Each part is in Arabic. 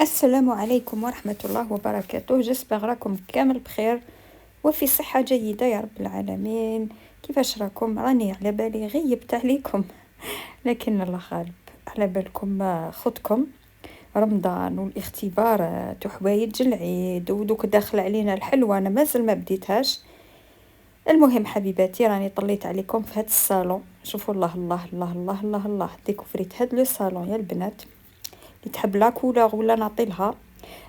السلام عليكم ورحمة الله وبركاته. جسبغ راكم كامل بخير وفي صحة جيدة يا رب العالمين. كيفاش راكم؟ راني على بالي غيبت عليكم لكن الله غالب. على بالكم خدكم رمضان والاختبارات وحوايج العيد ودوك داخل علينا الحلوة، انا مازال ما بديتهاش. المهم حبيباتي راني طليت عليكم في هاد الصالون. شوفوا الله الله الله الله الله الله ديكوفريت هاد لو صالون يا البنات اللي تحب لا كولور ولا نعطيلها.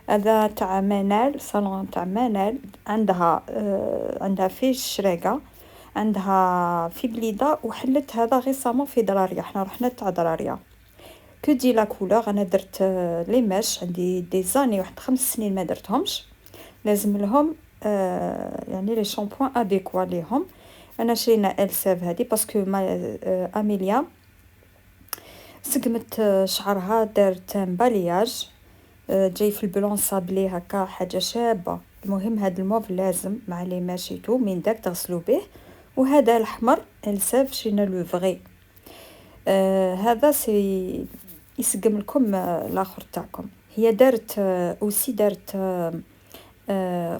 هذا تاع منال، صالون تاع منال. عندها في الشراقة، عندها في بليده، وحلت هذا غيصامون في دراريا. حنا رحنا تاع دراريا كو لا كولور. انا درت لي ماش عندي دي زاني، واحد 5 سنين ما درتهمش. لازم لهم يعني لي شامبوان اديكوا ليهم. انا شرينا الساف هذه باسكو ما اميليا سقمت شعرها، دارت مبالياج جاي في البلون صابلي هكا حاجه شابه. المهم هذا الموف لازم مع لي ماشيتو من داك تغسلوا به. وهذا الاحمر الساف شرينا لو فغي. هذا سي يسقم لكم الاخر تاعكم. هي دارت اوسي دارت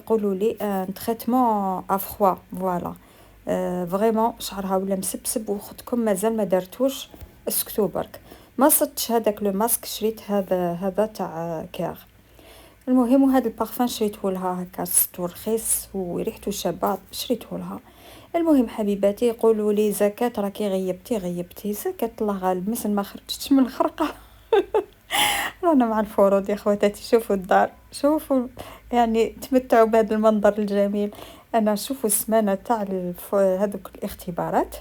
قولوا لي ان تريتمون افخوا فوالا. فريمون شعرها ولا مسبسب، وختكم مازال ما دارتوش. اسكتوا برك ما صدتش هذاك لو ماسك، شريت هذا تاع كاغ. المهم وهذا البارفان شريته لها هكا ستو رخيص وريحته شابه، شريته لها. المهم حبيباتي قولوا لي زكاة راكي غيبتي زكاة الله غالب، مثل ما خرجتش من الخرقه. رانا مع الفروض يا خواتاتي. شوفوا الدار، شوفوا يعني تمتعوا بهذا المنظر الجميل. انا شوفوا السمانه تاع هذوك الاختبارات،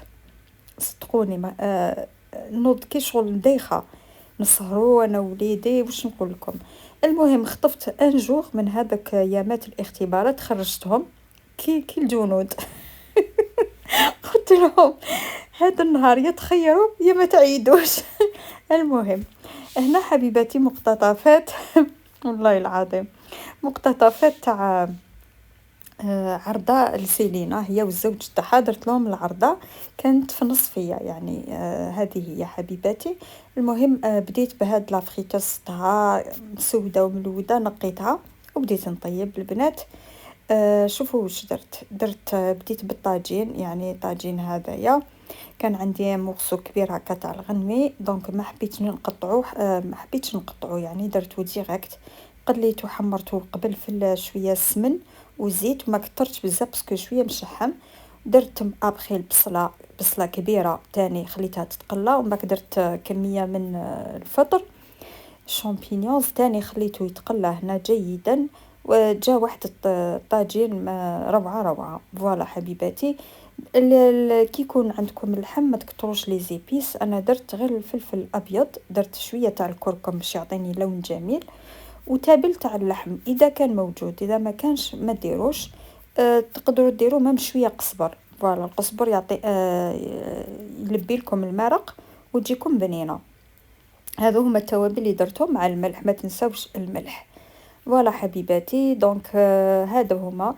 صدقوني ما نوض كي شغل دايخه، نسهروا انا وليدي واش نقول لكم. المهم خطفت ان جوغ من هذاك ايامات الاختبارات، خرجتهم كي الجنود. قلت لهم هذا النهار يا تخيروا يا ما تعيدوش. المهم هنا حبيباتي مقتطفات. والله العظيم مقتطفات تاع عرضة لسيلينا، هي والزوج تاعها درت لهم العرضة. كانت في نصفية يعني هذه هي حبيباتي. المهم بديت بهاد لافريتوس تاعها سودة وملودة، نقيتها وبديت نطيب البنات. شوفوا واش درت بديت بالطاجين، يعني طاجين هذايا. كان عندي مغسو كبير هكا تاع الغنمي، دونك ما حبيتش نقطعوه، يعني درتو ديريكت. قليته وحمرته قبل في شويه السمن وزيت، وما كثرتش بزاف باسكو شويه مشحم. درت ابخي بصله كبيره تاني خليتها تتقلى، ومن بعد درت كميه من الفطر شامبينيونز تاني خليته يتقلى هنا جيدا. وجا واحد الطاجين روعه فوالا حبيباتي. كي يكون عندكم اللحم ما تكتروش لي زيبيس. انا درت غير الفلفل الابيض، درت شويه تاع الكركم باش يعطيني لون جميل، وتابل تاع اللحم اذا كان موجود. اذا ما كانش ما ديروش. تقدروا ديروا مام شويه قزبر، فوالا القزبر يعطي يلبي لكم المرق وتجيكم بنينه. هذو هما التوابل اللي درتهم مع الملح، ما تنساوش الملح. فوالا حبيباتي دونك هذا هما.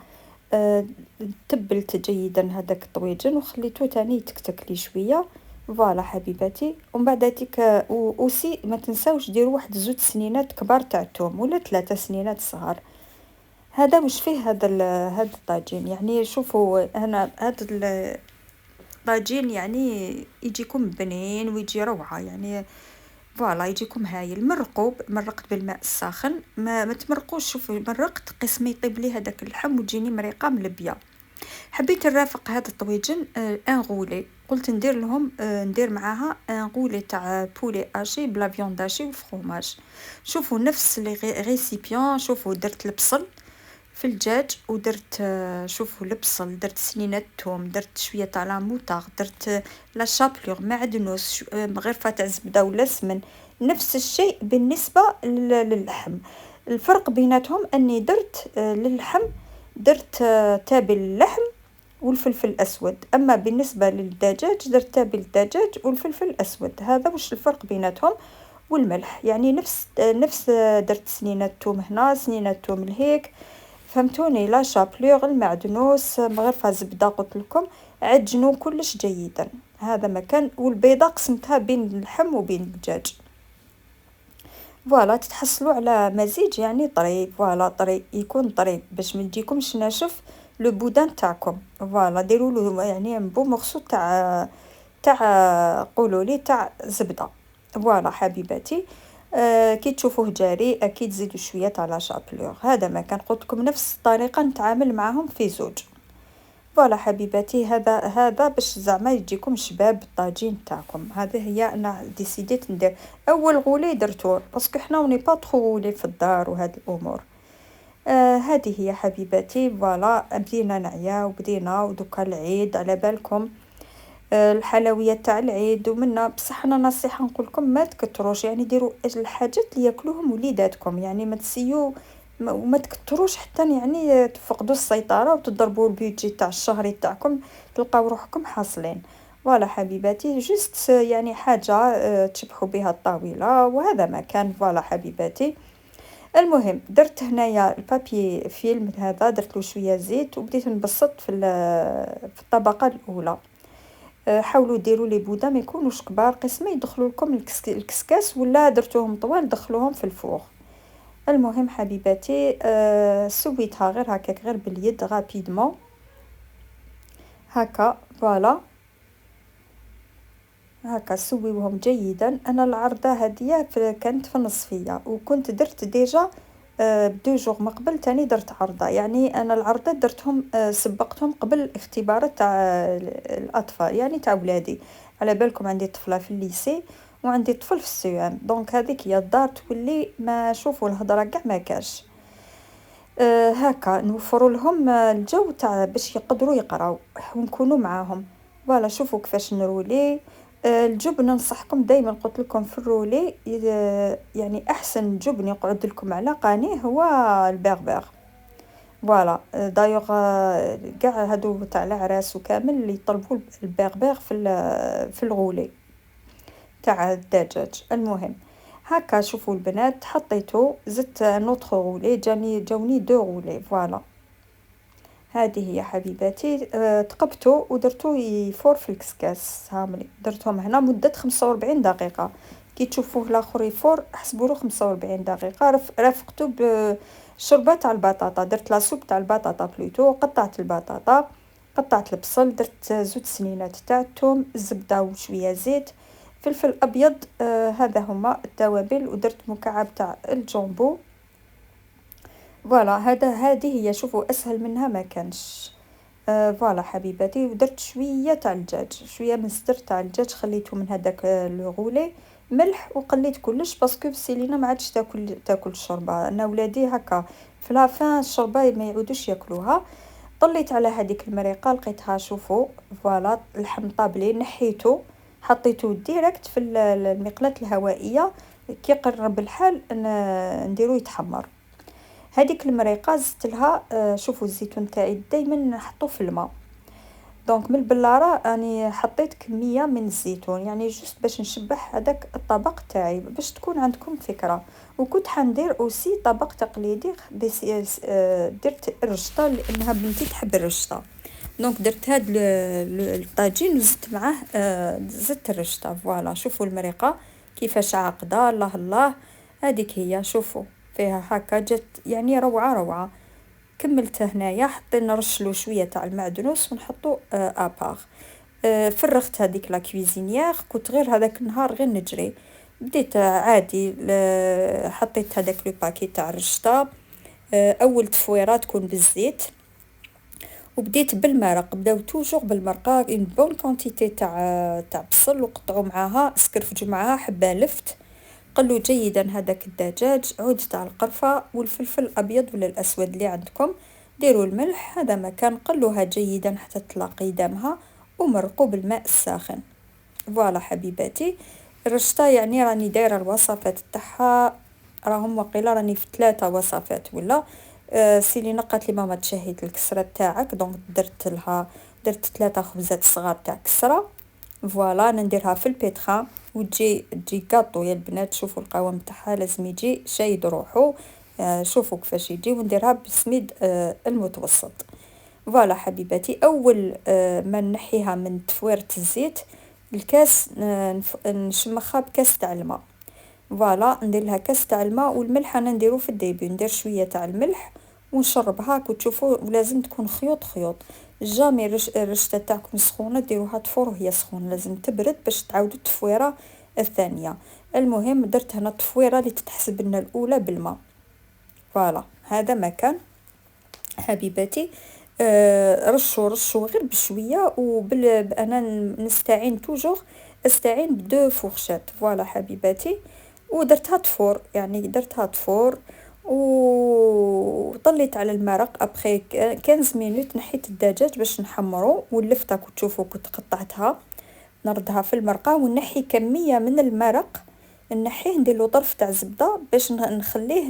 تبلت جيدا هذاك الطويجن وخليته تاني يتكتك لي شويه. فوالا حبيباتي ومن بعد هذيك اوسي ما تنساوش ديروا واحد 2 سنينات كبار تاع الثوم ولا 3 سنينات صغار. هذا واش فيه هذا الطاجين. يعني شوفوا انا هذا الطاجين يعني يجيكم بنين ويجي روعه يعني. فوالا يجيكم هايل. مرقت بالماء الساخن، ما تمرقوش. شوفوا مرقت قسمي يطيب لي هذاك اللحم وتجيني مريقه ملبيه. حبيت نرافق هذا الطويجن ان غولي، قلت ندير معاها ان غولي تاع بولي اشي بلا فيوند اشي وفرomage. شوفوا نفس لي ريسيبيون. شوفوا درت البصل في الدجاج ودرت شوفوا البصل، درت سنينة توم، درت شويه تاع لا موطار، درت لا شابلور معدنوس، غرفه تاع زبده ولا سمن. نفس الشيء بالنسبه للحم. الفرق بيناتهم اني درت للحم درت تابل اللحم والفلفل الاسود، اما بالنسبه للدجاج درت تابل الدجاج والفلفل الاسود. هذا واش الفرق بيناتهم. والملح يعني نفس درت سنينة توم هنا سنينة توم لهيك، فهمتوني. لا شابلور المعدنوس مغرفة زبدة قلت لكم. عجنوا كلش جيدا. هذا مكان. والبيضة قسمتها بين اللحم وبين الدجاج. فوالا تتحصلوا على مزيج يعني طري، فوالا طري يكون طري باش ما يجيكمش ناشف لو بودان تاعكم. فوالا ديروا له يعني بو مورسو تاع قولوا لي تاع زبده. فوالا حبيباتي، كي تشوفوه جاري اكيد زيدوا شويه تاع لا شابلور. هذا ما كان قلت لكم نفس الطريقه نتعامل معاهم في زوج. فوالا حبيباتي، هذا باش زعما يجيكم شباب الطاجين تاعكم. هذه هي انا ديسيديت ندير اول غولي درتو باسكو حنا وني با ترو غولي في الدار وهاد الامور. هذه هي حبيباتي. فوالا بدينا نعيا وبدينا ودوكا العيد على بالكم. الحلويات تاع العيد ومنا، بصح انا نصيحه نقول لكم ما تكتروش، يعني ديروا الحاجات اللي ياكلوهم وليداتكم، يعني ما تسيو وما تكتروش حتى يعني تفقدوا السيطره وتضربوا البيدجي تاع الشهري تاعكم تلقاو روحكم حاصلين. فوالا حبيباتي، جست يعني حاجه تشبحوا بها الطاوله وهذا ما كان. فوالا حبيباتي، المهم درت هنايا البابي فيلم هذا، درت له شويه زيت وبديت نبسط في الطبقه الاولى. حاولوا ديروا لي بودا ما يكونوش كبار، قسمه يدخلوا لكم الكسكاس، ولا درتوهم طوال دخلوهم في الفوغ. المهم حبيباتي، سويتها غير هكاك غير باليد غابيدمون هكا. فوالا هكا سويوهم جيدا. انا العرضه هذه كانت في النصفيه، وكنت درت ديجا بدو جوغ من قبل تاني درت عرضه، يعني انا العرضات درتهم سبقتهم قبل اختبارات تاع الاطفال يعني تاع ولادي. على بالكم عندي طفله في الليسي وعندي طفل في السيام، دونك هذيك هي الدار تولي ما شوفوا الهضره كاع ما كاش. هكا نوفروا لهم الجو تاع باش يقدروا يقراو ونكونوا معاهم. فوالا شوفوا كيفاش نرولي. الجبن ننصحكم دائما، قلت لكم في الرولي يعني احسن جبن يقعد لكم على قاني هو البربر. فوالا دايوغ كاع هادو تاع العراس وكامل اللي يطلبوا البربر في الغولي تاع الدجاج. المهم هكا شوفوا البنات، حطيته زدت نوتخ غولي، جاوني دو غولي. فوالا هذه هي حبيباتي. تقبتو ودرتو يفور في الكسكاس هاملي، درتهم هنا مدة 45 دقيقة. كي تشوفوه الاخر يفور احسبوا له 45 دقيقة. رافقته بشوربة تاع البطاطا، درت لاسوب تاع البطاطا بلوتو، قطعت البطاطا، قطعت البصل، درت زوج سنينات تاع الثوم، الزبدة وشوية زيت، فلفل ابيض. هذا هما التوابل، ودرت مكعب تاع الجامبو. فوالا هذه هي، شوفوا اسهل منها ما كانش. فوالا حبيباتي، ودرت شويه تاع الدجاج، شويه من الصدر تاع الدجاج، خليته من هذاك لو غولي، ملح وقليت كلش باسكو سيلينا ما عادش تاكل الشوربه. انا ولادي هكا في لافان الشوربه ما يعودوش ياكلوها. طليت على هذيك المريقه لقيتها، شوفوا فوالا اللحم طابلي، نحيته حطيته ديريكت في المقلاة الهوائيه. كي قرب الحال نديرو يتحمر. هذيك المريقه زدت لها شوفوا الزيتون تاعي دائما نحطو في الماء، دونك من البلاره راني حطيت كميه من الزيتون يعني جوست باش نشبح هذاك الطبق تاعي باش تكون عندكم فكره. وكنت حندير اوسي طبق تقليدي درت الرشطه لانها بنتي تحب الرشطه، دونك درت هاد الطاجين وزدت معاه زدت الرشطه. فوالا شوفوا المريقه كيفاش عاقده، الله الله. هذيك هي، شوفوا فيها هكا جات يعني روعه روعه. كملت هنايا حطينا نرشلو شويه تاع المعدنوس ونحطو اباغ. فرغت هذيك لا كويزينيير، كنت غير هذاك النهار غير نجري، بديت عادي حطيت هذاك لو باكي تاع الرشطه. اول تفويره تكون بالزيت، وبديت بالمرق، بداو توجور بالمرقه اون بون كونتيتي تاع بصل، وقطعوا معاها سكرفجوا معاها حبه لفت. قلوا جيدا هذاك الدجاج، عود تاع القرفه والفلفل الابيض ولا الاسود اللي عندكم، ديروا الملح. هذا ما كان قلوها جيدا حتى تلاقي دمها، ومرقوا بالماء الساخن. فوالا حبيباتي، الرشطه يعني راني دايره الوصفات تاعها، راهم وقيله راني في 3 وصفات ولا. سيلي نقات لي ماما تشهيت الكسره تاعك، دونك درت 3 خبزات صغار تاع كسره. فوالا نديرها في البيتخان تجي كاطو يا البنات. شوفوا القوام تاعها لازم يجي شايد روحو. شوفوا كيفاش يجي، ونديرها بسميد المتوسط. فوالا حبيباتي، اول ما نحيها من تفويره الزيت الكاس نشمخها بكاس تاع الماء. فوالا ندير لها كاس تاع الماء، والملح انا نديرو في الديبي، ندير شويه تاع الملح ونشربها. كو تشوفوا ولازم تكون خيوط خيوط. جامي الرشته تاعكم سخونه ديروها تفور وهي سخونه، لازم تبرد باش تعاودوا التفويره الثانيه. المهم درت هنا التفويره اللي تتحسب لنا الاولى بالماء. فوالا هذا ما كان حبيباتي. رشوا غير بشويه، انا نستعين توجور، استعين بدو فورشات. فوالا حبيباتي، ودرتها تفور، يعني درتها تفور وطليت على المرق. ابخي 15 مينوت نحيت الدجاج باش نحمرو، ولفتها كنت تشوفوا كنت قطعتها نردها في المرقه، ونحي كميه من المرق نحيه، ندير له طرف تاع زبده باش نخليه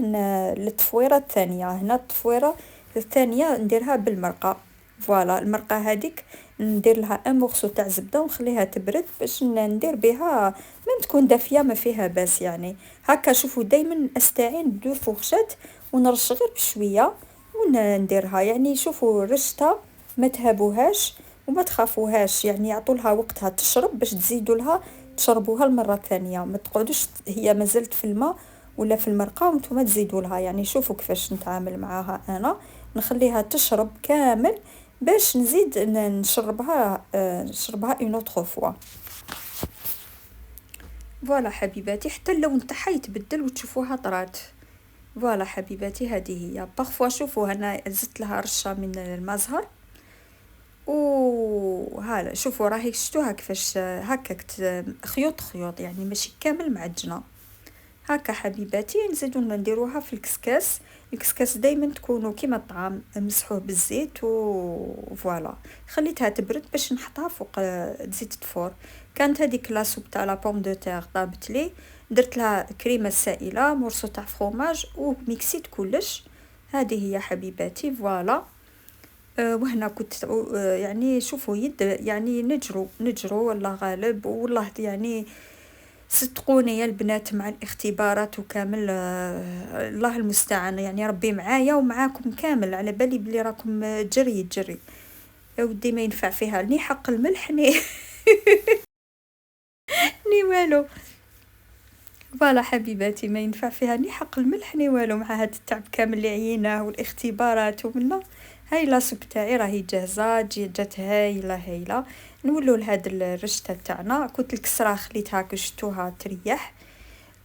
للتفويره الثانيه. هنا التفويره الثانيه نديرها بالمرقه. فوالا المرقه هذيك ندير لها ان مورسو تاع زبده ونخليها تبرد باش ندير بها من تكون دافيه ما فيها باس يعني. هكا شوفوا دائما استعين بدو فورشات ونرش غير بشويه ونديرها. يعني شوفوا رشتها ما تهابوهاش وما تخافوهاش، يعني يعطوا لها وقتها تشرب باش تزيدوا لها تشربوها المره الثانيه. ما تقعدوش هي مازالت في الماء ولا في المرقه وانتم تزيدوا لها. يعني شوفوا كيفاش نتعامل معاها انا، نخليها تشرب كامل باش نزيد نشربها اون اوتر فوا. فوالا حبيباتي، حتى اللون تاعها يتبدل وتشوفوها طرات. فوالا حبيباتي هذه هي. بارفوا شوفوا انا زدت لها رشه من المزهر، وهذا شوفوا راهي شفتوها كيفاش هكا خيوط خيوط، يعني ماشي كامل معجنه. هكا حبيباتي نزيدو نديروها في الكسكاس. الكسكاس دائما تكونوا كيما الطعام مسحوه بالزيت فوالا. خليتها تبرد باش نحطها فوق زيت الفور. كانت هذيك لاصوب تاع لا بوم دو تير طابت لي، درت لها كريمه سائله مورسو تاع فروماج وميكسيت كلش. هذه هي حبيباتي فوالا. وهنا كنت يعني شوفوا يعني نجروا والله غالب، والله يعني صدقوني يا البنات مع الاختبارات وكامل. الله المستعان، يعني ربي معايا ومعاكم كامل، على بالي بلي راكم جري ودي ما ينفع فيها ني حق الملح ني ني والو. فوالا حبيباتي ما ينفع فيها ني حق الملح ني والو، مع هاد التعب كامل اللي عيناه والاختبارات ومنا. هاي لاصوب تاعي راهي جاهزه، جات هايله. نولوا لهاد الرشته تاعنا. كنت الكسره خليتها كشتوها تريح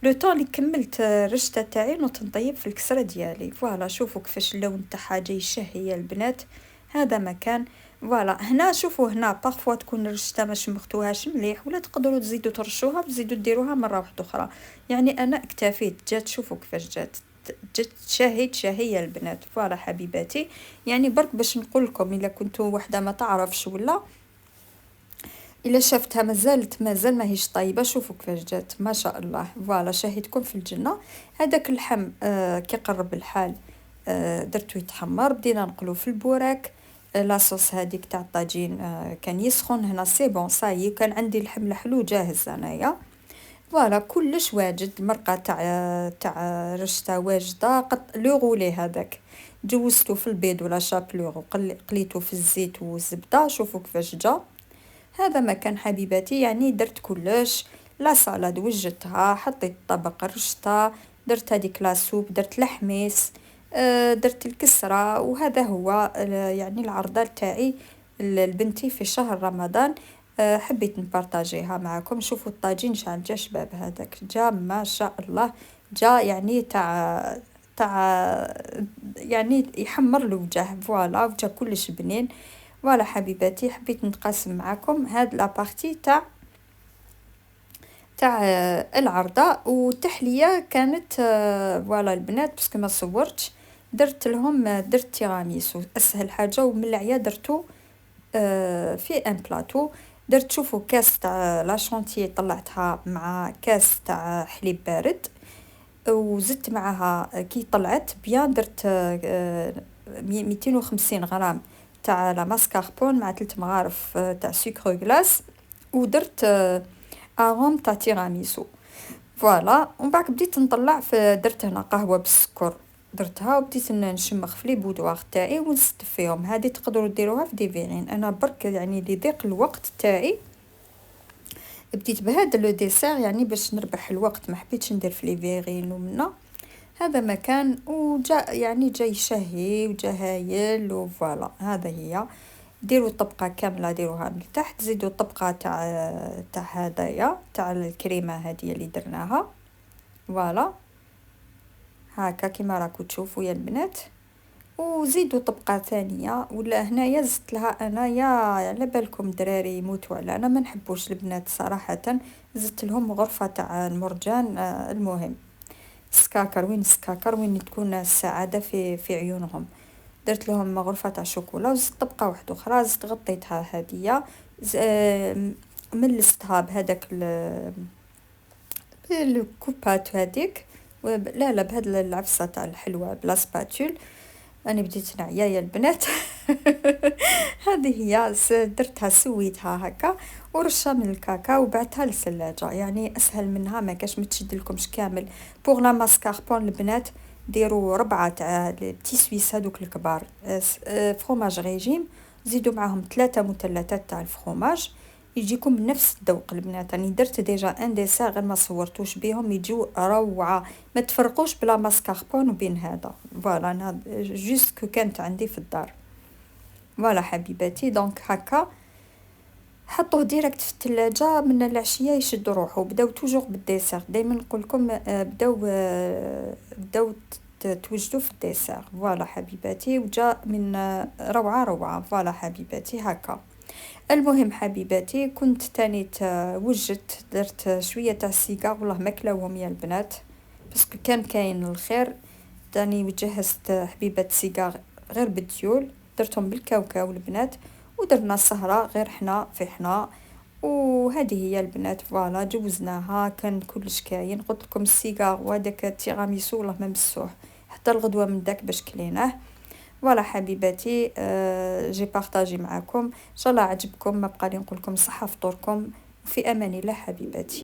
لو طون اللي كملت رشته تاعي نوض نطيب في الكسره ديالي. فوالا شوفوا كيفاش اللون تاعها جاي شهي يا البنات. هذا مكان. فوالا هنا شوفوا هنا بارفوا تكون الرشته ما شمختوهاش مليح، ولا تقدروا تزيدوا ترشوها تزيدوا ديروها مره واحده اخرى. يعني انا اكتفيت جات. شوفوا كيفاش جات شهيه البنات. فوالا حبيباتي، يعني برك باش نقول لكم الا كنتوا وحده ما تعرفش ولا الا شافتها مازال ماهيش طيبه. شوفوا كيفاش جات ما شاء الله. فوالا شاهدكم في الجنه. هذاك اللحم كي قرب الحال درتو يتحمر، بدينا نقلو في البوراك. لاصوص هذيك تاع الطاجين كان يسخن هنا سي بون صاي، كان عندي اللحم الحلو جاهز انايا. فوالا كلش واجد. المرقه تاع رشته واجده. لو غولي هذاك جوزتو في البيض ولا شابلور، قليتو في الزيت والزبده. شوفوا كيفاش جا. هذا ما كان حبيباتي، يعني درت كلش. لا صالاد وجدتها، حطيت طبق رشتها، درت هذيك لاسوب، درت لحميس، درت الكسرة. وهذا هو يعني العرضة تاعي البنتي في شهر رمضان. حبيت نبارطاجيها معكم. شوفوا الطاجين شحال جا شباب، هذاك جا ما شاء الله. جا يعني تاع يعني يحمر الوجه. فوالا وجا كلش بنين. فوالا حبيباتي، حبيت نتقاسم معكم هاد لابارتي تاع العرضه. والتحليه كانت فوالا البنات باسكو ما صورتش، درت لهم درت تيراميسو اسهل حاجه ومن العيا درتو في ان بلاطو. درت شوفوا كاس تاع لا شونتيي طلعتها مع كاس تاع حليب بارد، وزدت معها كي طلعت بيان درت 250 غرام تاع لا ماسكاربون مع 3 مغارف تاع سكر غلاس، ودرت اغوم تاع تيراميسو. فوالا ومن بعد بديت نطلع في درت هنا قهوه بالسكر درتها، وبديت نشمخ في لي بودوار تاعي ونست فيهم. هذه تقدروا ديروها في دي فيرين. انا برك يعني لضيق الوقت تاعي بديت بهذا لو ديسير يعني باش نربح الوقت، ما حبيتش ندير في لي فيغين ومنا هذا مكان وجا يعني جاي شهي وجا هايل وفوالا. هذا هي ديروا الطبقه كامله ديروها من تحت، زيدوا الطبقه تاع هدايا تاع الكريمه هذه اللي درناها فوالا هكا كيما راكو تشوفوا يا البنات. وزيدوا طبقه ثانيه ولا هنايا زدت لها انايا على بالكم دراري يموتوا على انا ما نحبوش البنات صراحه، زدت لهم غرفه تاع المرجان. المهم سكاكر وين سكاكر وين تكون السعاده في عيونهم. درت لهم غرفه تاع شوكولا وزدت طبقه واحده اخرى زدت غطيتها هديه. ملستها بهذاك الكوبات هذيك لا لا بهاد العفسه تاع الحلوه بلا سباتول. انا بديت نعيا يا البنات هذه هي درتها سويتها هكا ورشه من الكاكاو وبعتها للثلاجه، يعني اسهل منها ما كاش ما تشد لكمش كامل. بوغ لا ماسكاربون البنات ديروا ربعه تاع البتي سويس هذوك الكبار فروماج ريجيم، زيدوا معاهم 3 مثلثات تاع الفروماج يجيكم بنفس الذوق البنات. راني درت ديجا ان ديسير غير ما صورتوش بهم يجوا روعه، ما تفرقوش بلا ماسكاربون وبين هذا فوالا. انا جوست كو كانت عندي في الدار فوالا حبيباتي. دونك هكا حطوه ديريكت في الثلاجه من العشيه يشد روحه. بداو توجور بالديسير دائما نقول لكم بداو توجدوا في الديسير فوالا حبيباتي وجا من روعه روعه فوالا حبيباتي هكا. المهم حبيباتي كنت تاني وجدت درت شويه تاع السيجار والله ما كلاوهم يا البنات باسكو كان كاين الخير. تاني وجهزت حبيبه سيجار غير بالديول درتهم بالكاوكاو البنات ودرنا سهره غير حنا في حنا. وهذه هي البنات فوالا جوزناها كان كلش كاين. قلت لكم السيجار وهذاك التيراميسو والله ما مسوح حتى الغدوه من داك باش كليناه فوالا حبيباتي. جي بارطاجي معاكم ان شاء الله عجبكم. ما بقى لي نقول لكم صحه فطوركم في امان الله حبيباتي.